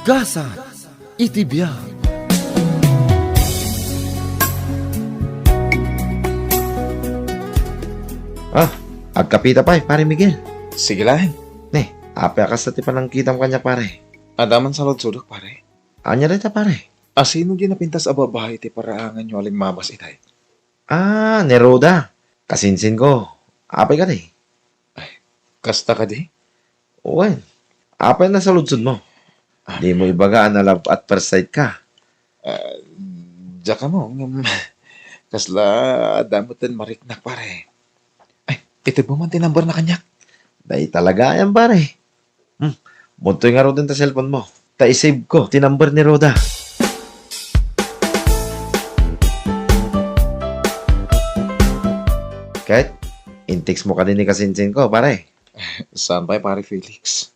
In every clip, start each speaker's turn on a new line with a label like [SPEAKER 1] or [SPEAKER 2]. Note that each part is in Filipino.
[SPEAKER 1] Gasa, itibiyag.
[SPEAKER 2] Agkapita pa pare Miguel.
[SPEAKER 3] Sige lang.
[SPEAKER 2] Apya ka sa tipan ng kitang kanya pare.
[SPEAKER 3] Adaman sa lodsudok, pare.
[SPEAKER 2] Anya rin ta pare.
[SPEAKER 3] Asino ginapintas a babae ti paraangan nyo aling mabas itay?
[SPEAKER 2] Neroda. Kasinsin ko. Apay ka di.
[SPEAKER 3] Kasta ka di?
[SPEAKER 2] Uwan. Apay na sa ludsud mo. Di mo ibagaan na love at first sight ka.
[SPEAKER 3] Diya ka mo. Kasla, damutan mariknak, pare. Ay, itid mo man tinambar na kanyak.
[SPEAKER 2] Dahil talaga yan pare. Buntoy nga ro din ta cellphone mo. Ta-save ko. Tinumber ni Roda. Kahit, in-text mo ka din ni kasinsin ko, pare.
[SPEAKER 3] Saan ba, pare Felix?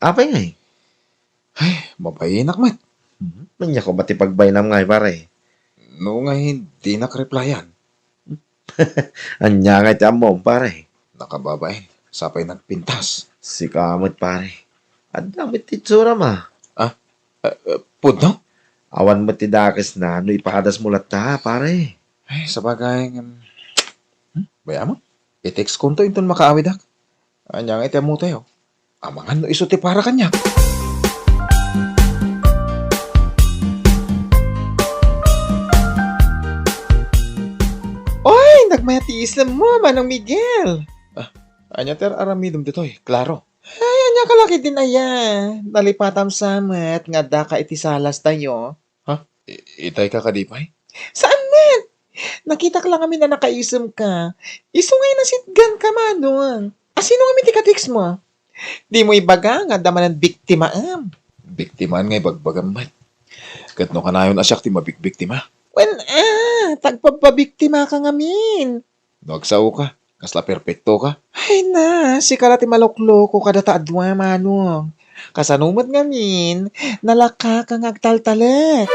[SPEAKER 2] Apay nga eh.
[SPEAKER 3] Mabayinak, mat.
[SPEAKER 2] Manya ko ba't ipagbaynam nga eh, pare.
[SPEAKER 3] No nga hindi nak-replyan.
[SPEAKER 2] Anya nga iti amom, pare.
[SPEAKER 3] Nakababain. Sapay nagpintas.
[SPEAKER 2] Si kamot, pare. At damit ti tsura ma.
[SPEAKER 3] Pudno?
[SPEAKER 2] Awan mo ti dakis na ano ipahadas mo ta, pare.
[SPEAKER 3] Ay, sabagay. Baya mo? I-text ko to inton makaawid ak. Anya nga iti mo tayo. Amangan no iso ti para kanya. Oy, nagmayatiis na mo, Manong Miguel. Anya ter aramidom ditoy, klaro. Ay, anya kalaki din aya. Nalipatam samet, nga daka iti salas tayo. Itay ka kadipay? Saan man? Nakita ka lang kami na nakaisam ka. Iso ngayon na sitgan ka, Manong. Sino kami tikatiks mo? Di mo ibaga nga daman ng biktimaam. Biktimaan nga ibagbagam man. Katno ka na yun asyak ti mabigbiktima. Well, tagpapabiktima ka ngamin. Nagsaw ka. Kasla perpekto ka. Ay na, si karati malokloko kada taadwa, Manong. Kasanumat ngamin, nalaka kang agtaltalet.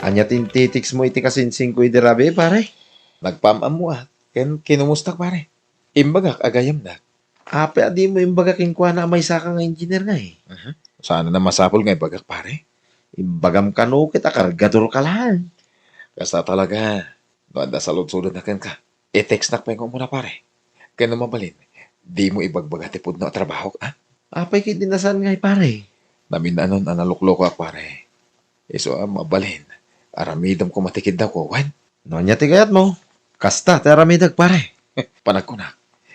[SPEAKER 2] Anya tintitiks mo iti kasinsin ko idirabe, pare.
[SPEAKER 3] Nagpamam mo kinumustak pare. Imbagak agayam na.
[SPEAKER 2] Ape, adi mo imbaga kinkwa na may saka nga engineer nga eh.
[SPEAKER 3] Sana na masapol nga ibagak pare.
[SPEAKER 2] Imbagam ka no, kita kargador ka lang.
[SPEAKER 3] Kasta talaga, no anda sa lod-sulod na ka. I-text na pa muna pare. Kaya na mabalin, di mo ibagbagati po na trabaho ka.
[SPEAKER 2] Apay kay dinasan nga eh, pare.
[SPEAKER 3] Namin anon analukloko ak pare. Iso mabalin, aramidam ko matikid daw ko, wan.
[SPEAKER 2] No, anya tigayat mo. Kasta, teramidag pare.
[SPEAKER 3] Panag ko na,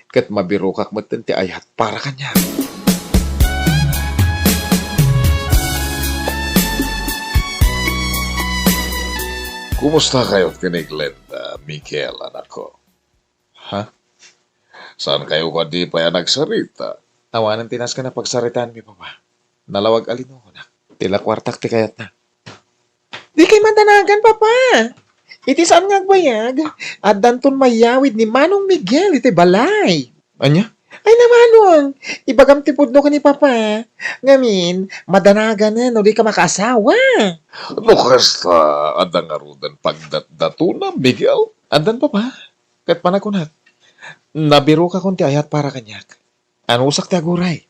[SPEAKER 3] kat mabiro kak matenti ayat para kanya.
[SPEAKER 4] Kumusta kayo tinig, Glenda, Miguel, anak ko? Saan kayo ka di pa yan nagsarita?
[SPEAKER 3] Awanan tinas ka na pagsaritaan mi papa. Nalawag alino ko na. Tila kwartak ti kayat na. Di kay mandanagan, papa. Iti saan nga agbayag? At danton mayawid ni Manong Miguel iti balay. Anya? Ay na Manong, ibagam ti pudno ka ni papa. Ngamin, madanagan na no di ka makasawa.
[SPEAKER 4] Ano kasta adang arudan pagdatdatuna, Miguel?
[SPEAKER 3] Andan papa, kat panakunat. Nabiro ka kunti ayat para kanyak. Ano usak ti aguray?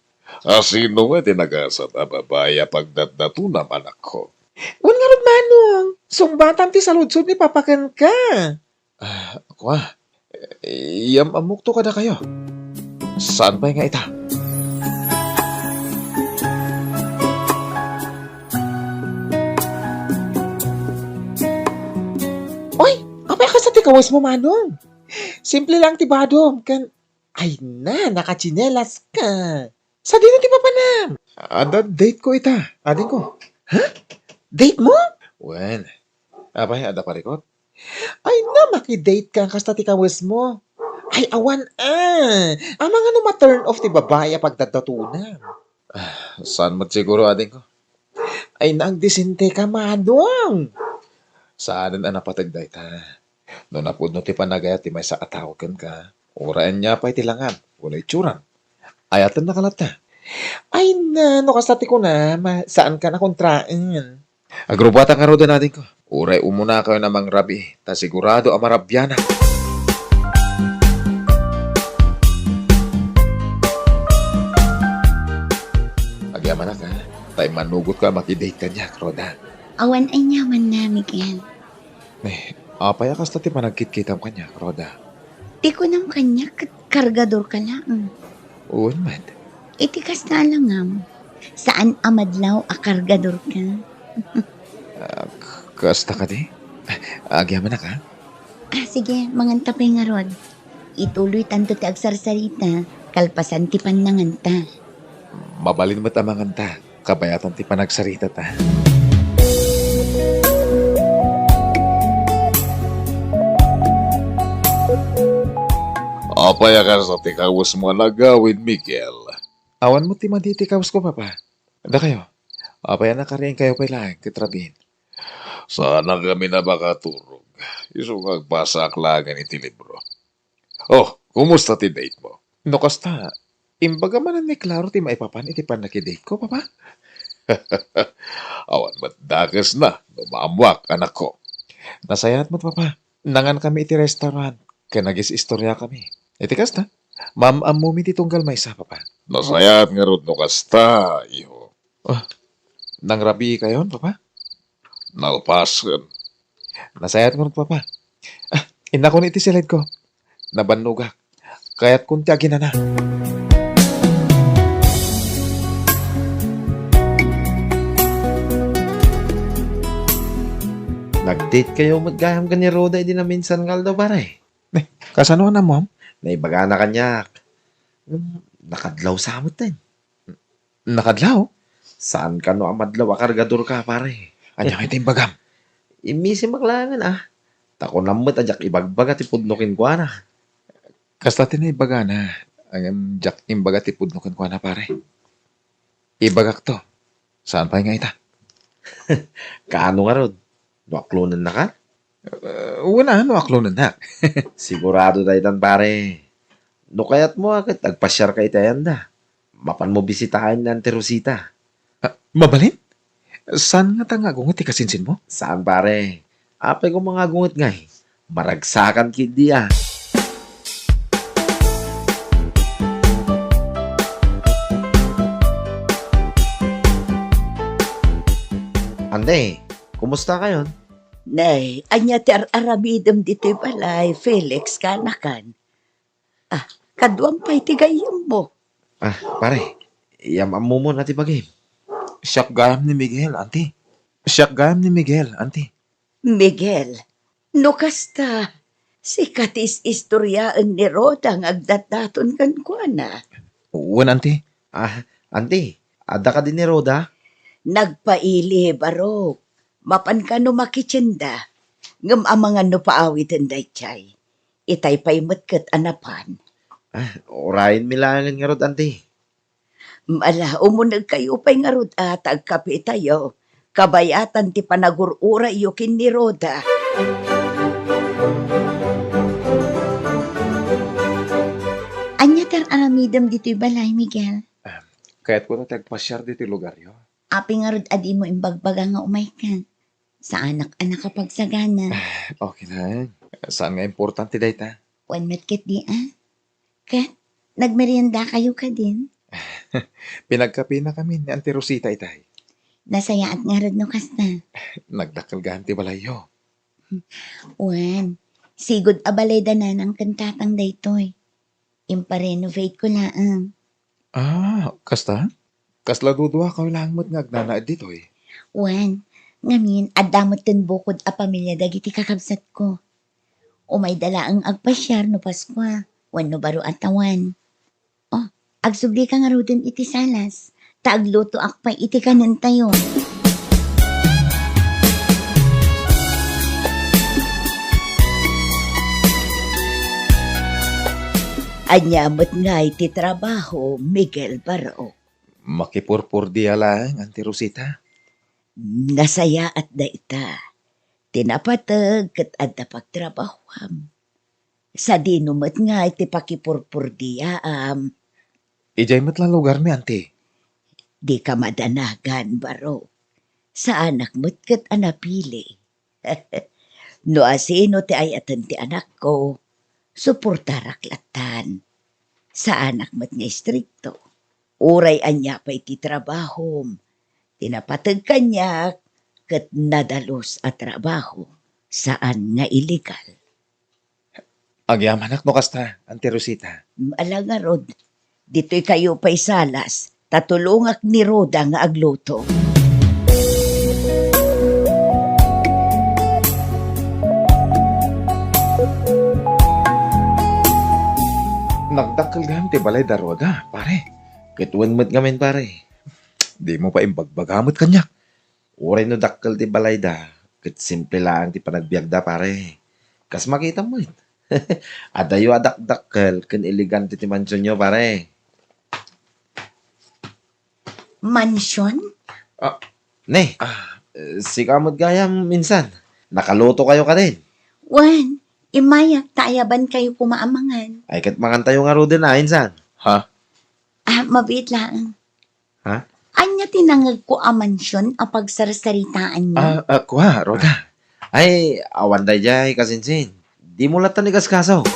[SPEAKER 4] Sino nga tinagasat a babaya pagdatdatuna, anak ko?
[SPEAKER 3] Wan nga rod Manong, sumbatam ti saludsod ni papakan ka. Kwa, iyam amukto ka na kayo. Saan ba nga ita? Oy, apay ka sa tikawas mo, Manong. Simple lang ti badom. Ay na, nakachinelas ka. Sa dito ti papanam. Ada date ko ita, ading ko. Date mo? Well, apay, ada parikot. Ay na, makidate ka kasta ti kawas mo. Ay, awan Amang ano ma-turn off ti babae pagdadatunan. Saan mo siguro, ading ko? Ay, naang disinte ka, Manong. Saan ang napatagday ta? No napudno ti panagaya ti may sa atawagan ka. Uraan niya pa itilangan. Wala itsuran. Ayatan na kalata. Ay na, no kasati ko na. Saan ka na kontraan? Agrobata ka ro natin ko. Uray umuna kayo namang rabi. Ta sigurado amarabyan na.
[SPEAKER 4] Tay manugot ka makidate ka niya, Roda.
[SPEAKER 5] Awan ay nyaman na, Miguel.
[SPEAKER 4] Apaya kas tati panagkit-kitam ka niya, Roda.
[SPEAKER 5] Di ko nam kanya kargador ka lang.
[SPEAKER 4] Uwan man.
[SPEAKER 5] Itikas na lang ngam. Saan amadlaw a kargador ka?
[SPEAKER 4] Kasta ka di? Agyaman na ka?
[SPEAKER 5] Sige, mangantapay nga rod. Ituloy tanto ti agsarsarita, kalpasan ti pananganta.
[SPEAKER 4] Mabalin mo't amangan ta. Kabayatan ti panagsarita ta. Apaya ka sa tikawas mo nagawin, Miguel.
[SPEAKER 2] Awan mo ti maditikaws ko, papa. Da kayo. Apaya na karin kayo pala, kitrabin.
[SPEAKER 4] Sana kami na bakaturog. Iso kagbasa aklagan iti libro. Oh, kumusta ti date mo?
[SPEAKER 2] No, kasta. Imbaga man ni klaro ti maipapan iti panakidate ko, papa.
[SPEAKER 4] Awan madakas na, lumamwak anak ko.
[SPEAKER 2] Nasayat mo't, papa. Nangan kami iti restaurant. Kaya nagis istorya kami. Iti kasta. Ma'am amumi ti tunggal may isa, papa.
[SPEAKER 4] Nasayat nga rod no kasta, iho.
[SPEAKER 2] Nang rabi kayon, papa.
[SPEAKER 4] Nalpasan.
[SPEAKER 2] Nasayat mo, papa. Ina ko iti silid ko. Nabanugak. Kaya't kunti agin na. Nag-date kayo magayam ka ni Roda, hindi na minsan ngal daw, pare. Kasano na, ma'am? Naibaga na kanyak. Nakadlaw sa amot din. Nakadlaw? Saan ka no amadlaw? Akargador ka, pare. Anya kita yung bagam. Imisi maklangan, Tako namot, ajak ibagbaga ti pudnokin ko, na. Kasta tinaibaga na. Ang jak imbaga ti pudnokin ko, na, pare. Ibagak to. Saan pa nga ita? Kaano nga, Rod? Nuaklunan na ka? Wala, nuaklunan na. Sigurado tayo tan, pare. No kayat mo agad, nagpasyar ka itayan da. Mapan mo bisitahin ng Terosita. Mabalin? Saan nga tanga gungot ikasinsin mo? Saan, pare? Apay ko mga gungot nga maragsakan kindi, Ande, kumusta kayon?
[SPEAKER 6] Nay, anya ti aramidem dito'y balay, Felix, kanakan. Kaduang pa'y tigayam mo.
[SPEAKER 2] Pare, iyamam mo muna ti bagay. Siyak gayam ni Miguel, auntie. Siyak gayam ni Miguel, auntie.
[SPEAKER 6] Miguel, no kasta, si katis istoryaan ni Roda ang agdataton kan kwa na.
[SPEAKER 2] Uwan, auntie. Auntie, ada ka din ni Roda?
[SPEAKER 6] Nagpaili, barok. Mapan ka no makitsinda. Ngam amangan no paawitan day chay. Itay pa'y matkat anapan.
[SPEAKER 2] Orayin milangan nga rod, auntie.
[SPEAKER 6] Mala, umunag kayo pa'y nga rod atag kapi tayo. Kabayatan ti panagurura iyo kin ni Roda.
[SPEAKER 5] Anya tar aramidam dito'y balay, Miguel.
[SPEAKER 2] Kaya't ko na tagpasyar dito lugar yo.
[SPEAKER 5] Api nga rod adi mo imbagbaga nga umay ka. Sa anak-anak kapag sagana.
[SPEAKER 2] Okay na. Saan nga importante dahi ta?
[SPEAKER 5] One matkit di Kat, nagmerienda kayo ka din.
[SPEAKER 2] Pinagkapi na kami ni Auntie Rosita itay.
[SPEAKER 5] Nasaya at nga rod no kasta.
[SPEAKER 2] Nagdakal ganti balayo.
[SPEAKER 5] Wan, sigod abalay da na ng kantatang daytoy. Imparenovate ko laang.
[SPEAKER 2] Kasta? Kasla dudwa ka lang mo't ngagnanaad dito eh.
[SPEAKER 5] Wan, ngamin, adamot din bukod a pamilya dagiti kakabsat ko. Umay dala ang agpasyar no Paskwa. Wan no baro atawan. Agsubli ka nga rodin iti salas. Taagluto akpay iti kanan tayo.
[SPEAKER 6] Anyamot nga iti trabaho, Miguel Baro.
[SPEAKER 2] Makipurpur diya lang, Auntie Rosita.
[SPEAKER 6] Nasaya at daita. Tinapatag kat adda pagtrabaham. Sa dinumat nga iti pakipurpur diyaam.
[SPEAKER 2] Ijay mo't lang lugar mi, Auntie.
[SPEAKER 6] Di ka madanagan, Baro. Sa anak mo't kat anapili. No asino ti ayatan ti anak ko, suportaraklatan. Sa anak mo't nga istrikto. Uray anya pa iti trabahom. Tinapatag kanya kat nadalos at trabaho saan nga illegal.
[SPEAKER 2] Agyaman no kasta, Auntie Rosita.
[SPEAKER 6] Ala nga Rod, dito'y kayo pa'y salas, tatulungak ni Roda nga agluto.
[SPEAKER 2] Nagdakkel gam ti balay daroda, pare. Kituan mo't gamin, pare. Di mo pa imbagbagamot kanyak. Uray no dakkel ti balay da. Kit simple lang ti panagbiagda, pare. Kas makita mo it. Adayo adak-dakkel ken elegante ti mansyon nyo, pare.
[SPEAKER 5] Mansyon?
[SPEAKER 2] Ne, si kamot gayam minsan. Nakaluto kayo ka din.
[SPEAKER 5] Wan, imayak tayaban kayo kumaamangan.
[SPEAKER 2] Ay kat mangantayo nga ro din na, insan.
[SPEAKER 5] Mabit lang.
[SPEAKER 2] Ha?
[SPEAKER 5] Anya tinangag ko a mansyon a pagsarsaritaan niyo.
[SPEAKER 2] Kuha, Roda. Ay, awan day jay kasinsin. Di mo latan ni kaskaso.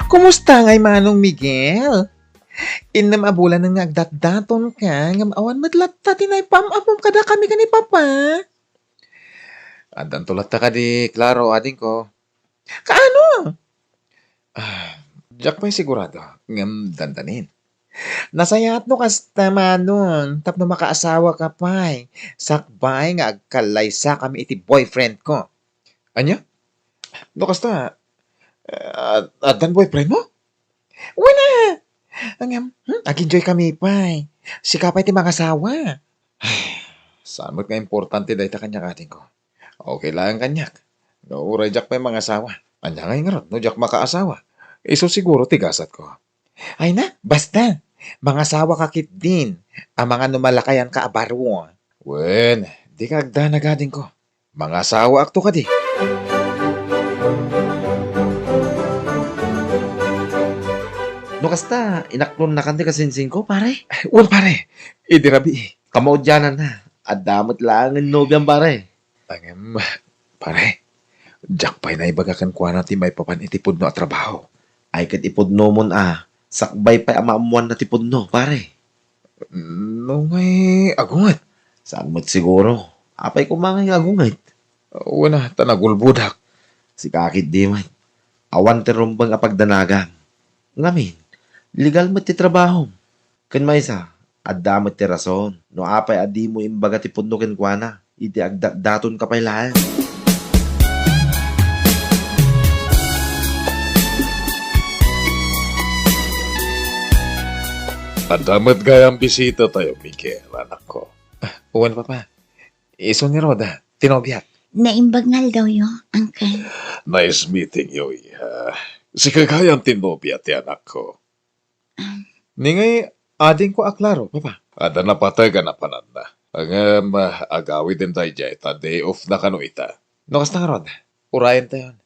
[SPEAKER 3] Kumusta ngay Manong Miguel? Inam abulan nga agdatdaton ka, ngam awan madlatta tinay pamapom kada kami kani papa.
[SPEAKER 2] Andan tulat ta ka di Claro, ading ko.
[SPEAKER 3] Kaano?
[SPEAKER 2] Jack pa'y sigurado. Ngam dandanin.
[SPEAKER 3] Nasayat no kasta Manong, tapno makaasawa ka pa'y. Sakbay nga agkalaysa kami iti boyfriend ko.
[SPEAKER 2] Anya? No kasta, adan boyfriend mo?
[SPEAKER 3] Wala! Angam, ag-enjoy kami pa'y. Sika pa'y ti mga asawa.
[SPEAKER 2] Samot nga importante dahi ta kanyak ating ko. Okay lang kanyak. No, uray Jack pa'y mga asawa. Anya nga nga ron, no Jack makaasawa. Iso siguro tigasat ko.
[SPEAKER 3] Ay na, basta. Mga asawa kakit din. Ang mga numalakayan ka abaro.
[SPEAKER 2] Wen, di ka agda na gading ko. Mga asawa akto ka di. No kasta, inaklon na kanti kasinsing ko, pare.
[SPEAKER 3] Well, pare, idirabi.
[SPEAKER 2] Kamaudyanan na. Adamot lang ang nobyang, pare.
[SPEAKER 3] Angam, pare, Jack pa'y naibagakan kwa natin may papan itipod no at trabaho.
[SPEAKER 2] Ay kat ipudno mon sakbay pa amaamuan na tipudno, pare.
[SPEAKER 3] No ngay agungat.
[SPEAKER 2] Saan mo't siguro? Apay kumangay agungay.
[SPEAKER 3] Wala, tanagulbudak.
[SPEAKER 2] Si kakit di man. Awan terumbang apagdanagan. Ngamin, legal mo't ti trabaho. Kan may isa, adamot ti rason. No apay adi mo imbaga tipudno ken kuana. Iti agdaton ka pa'y lahat.
[SPEAKER 4] Adamat gayang bisita tayo, Miguel, anak ko.
[SPEAKER 3] Uwan papa. Iso ni Roda, tinobyak.
[SPEAKER 5] Naimbagngal daw yo, Uncle.
[SPEAKER 4] Nice meeting you, iha. Si kagayang tinobya ti anak ko.
[SPEAKER 3] Ningay, ading ko aklaro, papa.
[SPEAKER 4] Ada na patay ka na panan na. Ang agawi din tayo dyan, ta day off na kano ita.
[SPEAKER 3] No kas na Roda, urayan tayo.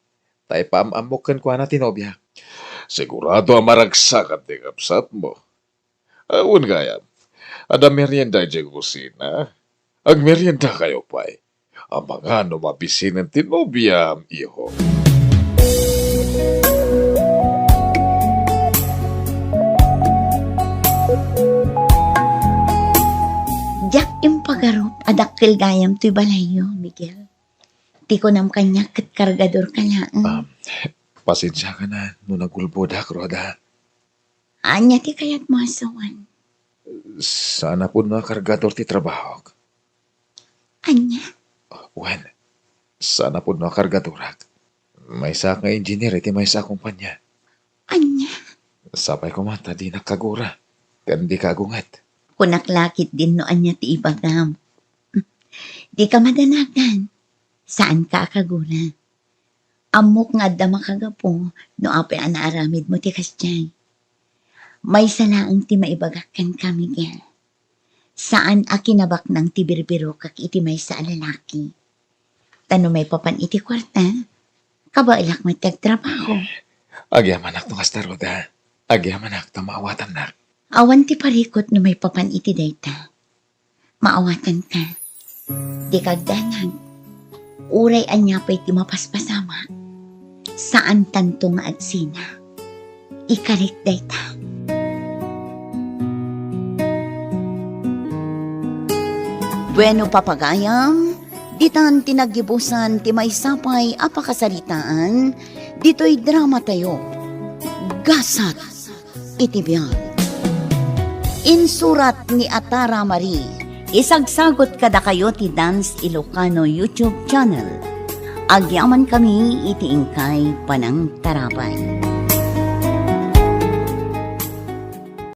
[SPEAKER 3] Tayo paamamukan ko na tinobyak.
[SPEAKER 4] Sigurado ang maragsakan di kapsat mo. Awan gayam, ada merienda dyan kusina. Ang merienda kayo pa'y. Ang mga numabisin ng tinobya, iho.
[SPEAKER 5] Jack impagarot adakkel gayam to'y balayo, Miguel. Ti ko nam kanya kat kargador ka lang.
[SPEAKER 3] Pasensya ka na, no nagulbodak, Roda.
[SPEAKER 5] Anya ti kayat mo asawan.
[SPEAKER 3] Sana po na kargador ti trabaho.
[SPEAKER 5] Anya?
[SPEAKER 3] Wen, sana po na kargadorak. May isa nga engineer, iti may isa kumpanya.
[SPEAKER 5] Anya?
[SPEAKER 3] Sabay ko mata, di nakagura. Kan di kagungat.
[SPEAKER 5] Kunaklakit din no anya ti ibagam. Di ka madanagan. Saan ka akaguna? Amok nga da makagapo no apay anaaramid mo ti kastyay. May salaang ti maibagakan ka, Miguel. Saan akinabak ng ti birbiro kak iti may sa lalaki? Tano may papan iti kwarta? Kabailak may tagtrabaho.
[SPEAKER 3] Agyamanak no kasta, Roda. Agyamanak na maawatan na.
[SPEAKER 5] Awan ti parikot no may papan iti dayta. Maawatan ka. Di kagdanag. Uray anya pa iti mapaspasama. Saan tanto nga agsina? Ikalit dayta. Bueno papagayam, ditan tinagibusan ti may sapay apakasaritaan, dito'y drama tayo. Gasat iti biyag. Insurat ni Atara Marie, isagsagot kada kayo ti Dance Ilocano YouTube channel. Agyaman kami iti ingkay panang tarapay.